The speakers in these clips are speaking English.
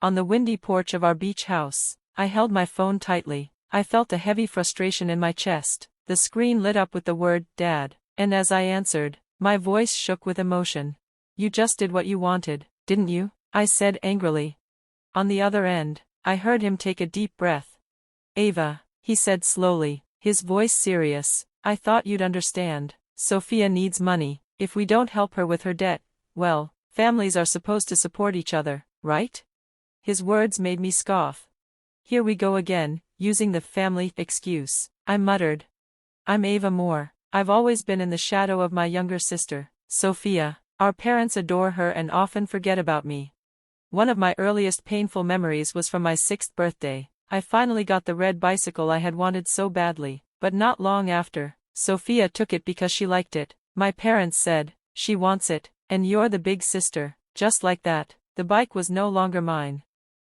On the windy porch of our beach house, I held my phone tightly. I felt a heavy frustration in my chest. The screen lit up with the word, Dad, and as I answered, my voice shook with emotion. You just did what you wanted, didn't you? I said angrily. On the other end, I heard him take a deep breath. Ava, he said slowly, his voice serious, I thought you'd understand. Sophia needs money. If we don't help her with her debt, well, families are supposed to support each other, right? His words made me scoff. Here we go again, using the family excuse. I muttered. I'm Ava Moore. I've always been in the shadow of my younger sister, Sophia. Our parents adore her and often forget about me. One of my earliest painful memories was from my 6th birthday. I finally got the red bicycle I had wanted so badly, but not long after, Sophia took it because she liked it. My parents said, she wants it, and you're the big sister. Just like that, the bike was no longer mine.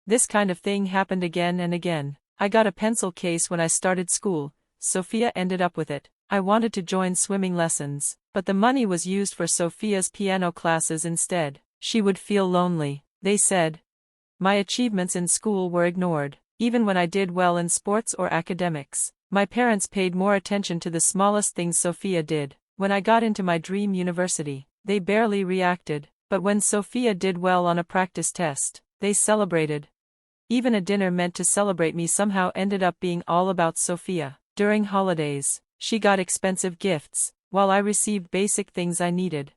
This kind of thing happened again and again. I got a pencil case when I started school. Sophia ended up with it. I wanted to join swimming lessons, but the money was used for Sophia's piano classes instead. She would feel lonely, they said. My achievements in school were ignored. Even when I did well in sports or academics, my parents paid more attention to the smallest things Sophia did. When I got into my dream university, they barely reacted, but when Sophia did well on a practice test, they celebrated. Even a dinner meant to celebrate me somehow ended up being all about Sophia. During holidays, she got expensive gifts, while I received basic things I needed.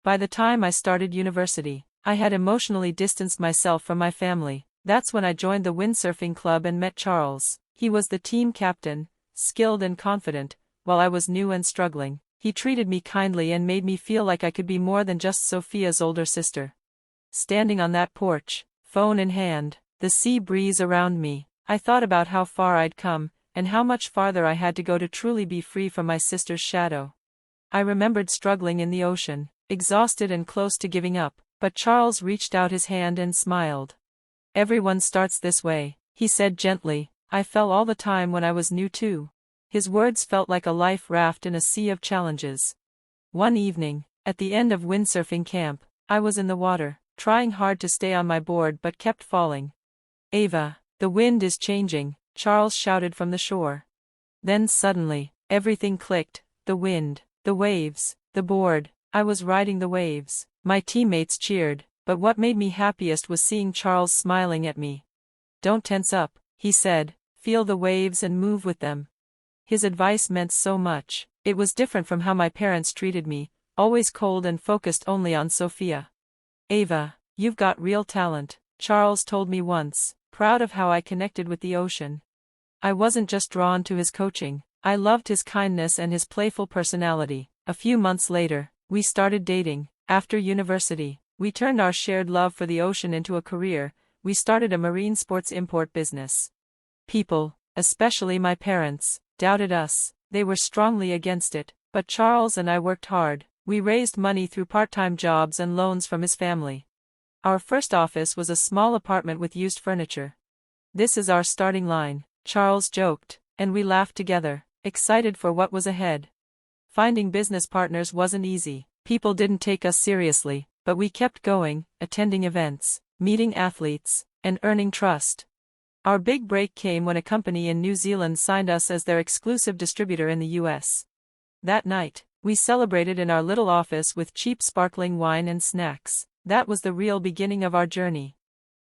By the time I started university, I had emotionally distanced myself from my family. That's when I joined the windsurfing club and met Charles. He was the team captain, skilled and confident, while I was new and struggling. He treated me kindly and made me feel like I could be more than just Sophia's older sister. Standing on that porch, phone in hand, the sea breeze around me, I thought about how far I'd come, and how much farther I had to go to truly be free from my sister's shadow. I remembered struggling in the ocean, exhausted and close to giving up, but Charles reached out his hand and smiled. Everyone starts this way, he said gently. I fell all the time when I was new too. His words felt like a life raft in a sea of challenges. One evening, at the end of windsurfing camp, I was in the water, trying hard to stay on my board but kept falling. Ava, the wind is changing, Charles shouted from the shore. Then suddenly, everything clicked, the wind, the waves, the board. I was riding the waves. My teammates cheered, but what made me happiest was seeing Charles smiling at me. Don't tense up, he said, feel the waves and move with them. His advice meant so much. It was different from how my parents treated me, always cold and focused only on Sophia. Ava, you've got real talent, Charles told me once, proud of how I connected with the ocean. I wasn't just drawn to his coaching, I loved his kindness and his playful personality. A few months later, we started dating. After university, we turned our shared love for the ocean into a career. We started a marine sports import business. People, especially my parents, doubted us. They were strongly against it, but Charles and I worked hard. We raised money through part-time jobs and loans from his family. Our first office was a small apartment with used furniture. This is our starting line, Charles joked, and we laughed together, excited for what was ahead. Finding business partners wasn't easy. People didn't take us seriously, but we kept going, attending events, meeting athletes, and earning trust. Our big break came when a company in New Zealand signed us as their exclusive distributor in the US. That night, we celebrated in our little office with cheap sparkling wine and snacks. That was the real beginning of our journey.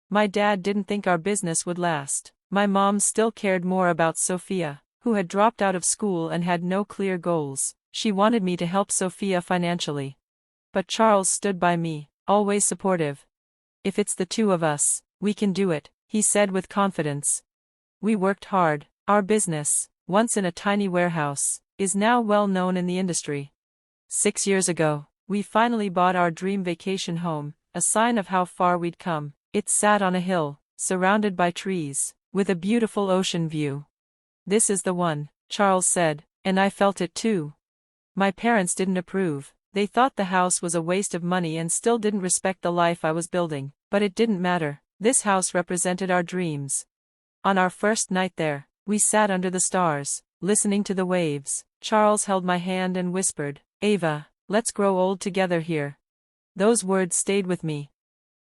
My dad didn't think our business would last. My mom still cared more about Sophia, who had dropped out of school and had no clear goals. She wanted me to help Sophia financially. But Charles stood by me, always supportive. If it's the two of us, we can do it, he said with confidence. We worked hard. Our business, once in a tiny warehouse, is now well known in the industry. 6 years ago, we finally bought our dream vacation home, a sign of how far we'd come. It sat on a hill, surrounded by trees, with a beautiful ocean view. This is the one, Charles said, and I felt it too. My parents didn't approve. They thought the house was a waste of money and still didn't respect the life I was building, but it didn't matter. This house represented our dreams. On our first night there, we sat under the stars, listening to the waves. Charles held my hand and whispered, Ava, let's grow old together here. Those words stayed with me.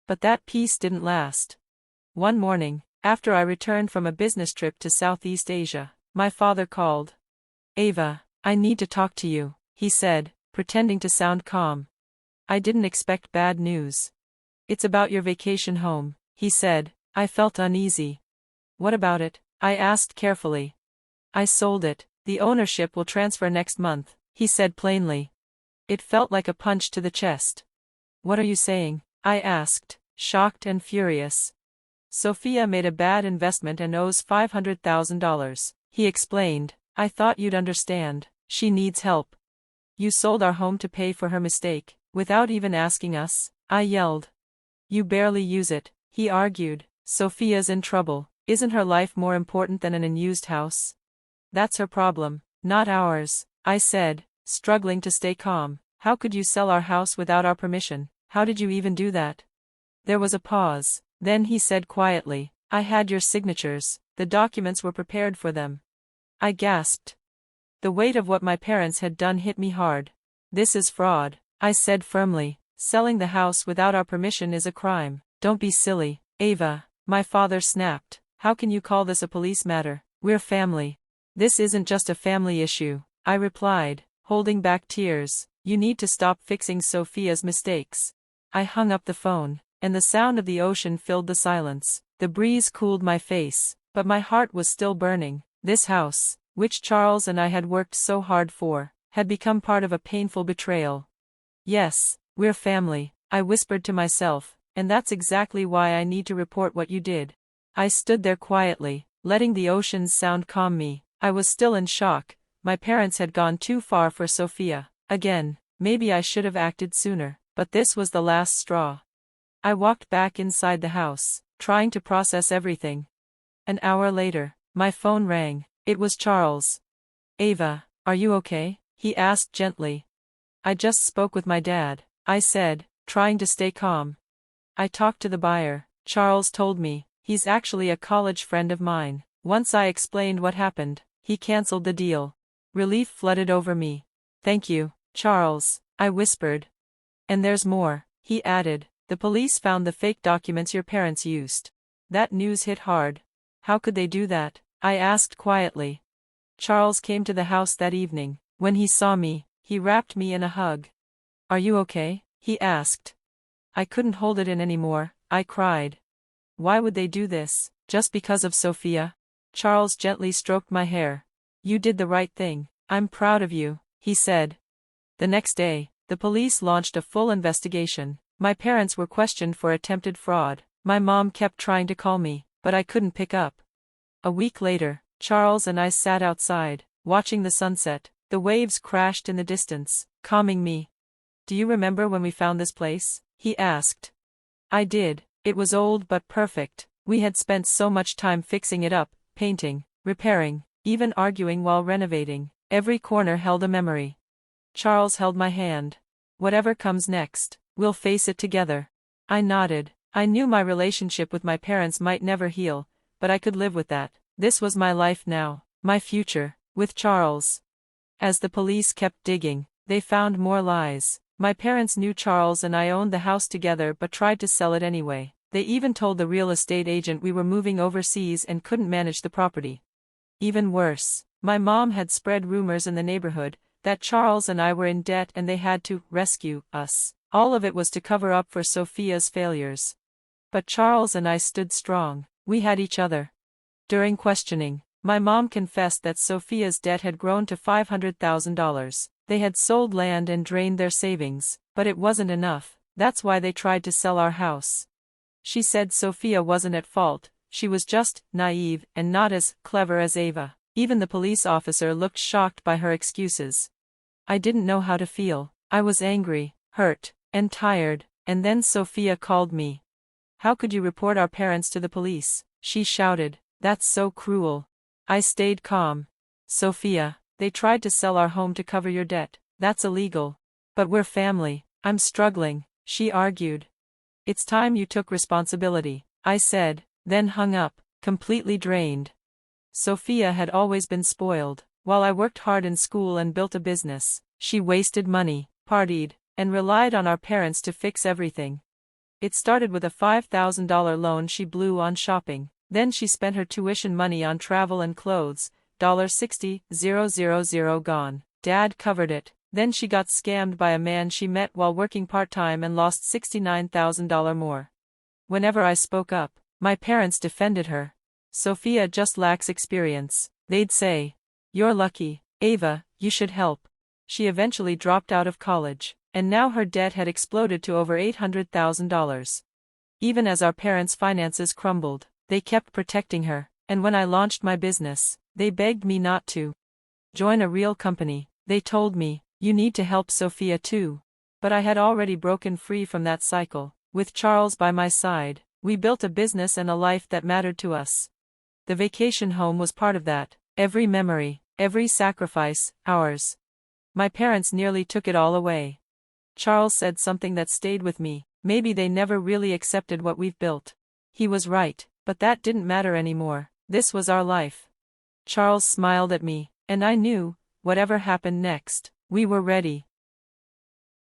But that peace didn't last. One morning, after I returned from a business trip to Southeast Asia, my father called. "Ava, I need to talk to you," he said, pretending to sound calm. I didn't expect bad news. "It's about your vacation home," he said. I felt uneasy. "What about it?" I asked carefully. "I sold it. The ownership will transfer next month," he said plainly. It felt like a punch to the chest. "What are you saying?" I asked, shocked and furious. "Sophia made a bad investment and owes $500,000, he explained. "I thought you'd understand. She needs help." "You sold our home to pay for her mistake, without even asking us?" I yelled. "You barely use it," he argued. "Sophia's in trouble. Isn't her life more important than an unused house?" "That's her problem, not ours," I said, struggling to stay calm. "How could you sell our house without our permission? How did you even do that?" There was a pause. Then he said quietly, "I had your signatures. The documents were prepared for them." I gasped. The weight of what my parents had done hit me hard. "This is fraud," I said firmly. "Selling the house without our permission is a crime." "Don't be silly, Ava," my father snapped. "How can you call this a police matter? We're family." "This isn't just a family issue," I replied, holding back tears. "You need to stop fixing Sophia's mistakes." I hung up the phone, and the sound of the ocean filled the silence. The breeze cooled my face, but my heart was still burning. This house, which Charles and I had worked so hard for, had become part of a painful betrayal. "Yes, we're family," I whispered to myself, "and that's exactly why I need to report what you did." I stood there quietly, letting the ocean's sound calm me. I was still in shock. My parents had gone too far for Sophia. Again, maybe I should have acted sooner, but this was the last straw. I walked back inside the house, trying to process everything. An hour later, my phone rang. It was Charles. "Ava, are you okay?" he asked gently. "I just spoke with my dad," I said, trying to stay calm. "I talked to the buyer," Charles told me. "He's actually a college friend of mine." Once I explained what happened, he canceled the deal. Relief flooded over me. "Thank you, Charles," I whispered. "And there's more," he added. "The police found the fake documents your parents used." That news hit hard. "How could they do that?" I asked quietly. "Charles came to the house that evening. When he saw me, he wrapped me in a hug." "Are you okay?" he asked. I couldn't hold it in anymore. I cried. "Why would they do this? Just because of Sophia?" Charles gently stroked my hair. "You did the right thing. I'm proud of you," he said. The next day, the police launched a full investigation. My parents were questioned for attempted fraud. My mom kept trying to call me, but I couldn't pick up. A week later, Charles and I sat outside, watching the sunset. The waves crashed in the distance, calming me. "Do you remember when we found this place?" he asked. I did. It was old but perfect. We had spent so much time fixing it up, painting, repairing, even arguing while renovating. Every corner held a memory. Charles held my hand. "Whatever comes next, we'll face it together." I nodded. I knew my relationship with my parents might never heal, but I could live with that. This was my life now, my future, with Charles. As the police kept digging, they found more lies. My parents knew Charles and I owned the house together but tried to sell it anyway. They even told the real estate agent we were moving overseas and couldn't manage the property. Even worse, my mom had spread rumors in the neighborhood that Charles and I were in debt and they had to rescue us. All of it was to cover up for Sophia's failures. But Charles and I stood strong. We had each other. During questioning, my mom confessed that Sophia's debt had grown to $500,000. They had sold land and drained their savings, but it wasn't enough. That's why they tried to sell our house. She said Sophia wasn't at fault, she was just naive and not as clever as Ava. Even the police officer looked shocked by her excuses. I didn't know how to feel. I was angry, hurt, and tired, and then Sophia called me. "How could you report our parents to the police?" she shouted. "That's so cruel." I stayed calm. "Sophia, they tried to sell our home to cover your debt. That's illegal." "But we're family." "I'm struggling," she argued. "It's time you took responsibility," I said, then hung up, completely drained. Sophia had always been spoiled. While I worked hard in school and built a business, she wasted money, partied, and relied on our parents to fix everything. It started with a $5,000 loan she blew on shopping. Then she spent her tuition money on travel and clothes, $60,000 gone. Dad covered it. Then she got scammed by a man she met while working part-time and lost $69,000 more. Whenever I spoke up, my parents defended her. Sophia just lacks experience, they'd say. You're lucky, Ava, you should help. She eventually dropped out of college, and now her debt had exploded to over $800,000. Even as our parents' finances crumbled, they kept protecting her, and when I launched my business, they begged me not to join a real company. They told me, you need to help Sophia too. But I had already broken free from that cycle. With Charles by my side, we built a business and a life that mattered to us. The vacation home was part of that. Every memory, every sacrifice, ours. My parents nearly took it all away. Charles said something that stayed with me. Maybe they never really accepted what we've built. He was right, but that didn't matter anymore. This was our life. Charles smiled at me, and I knew, whatever happened next, we were ready.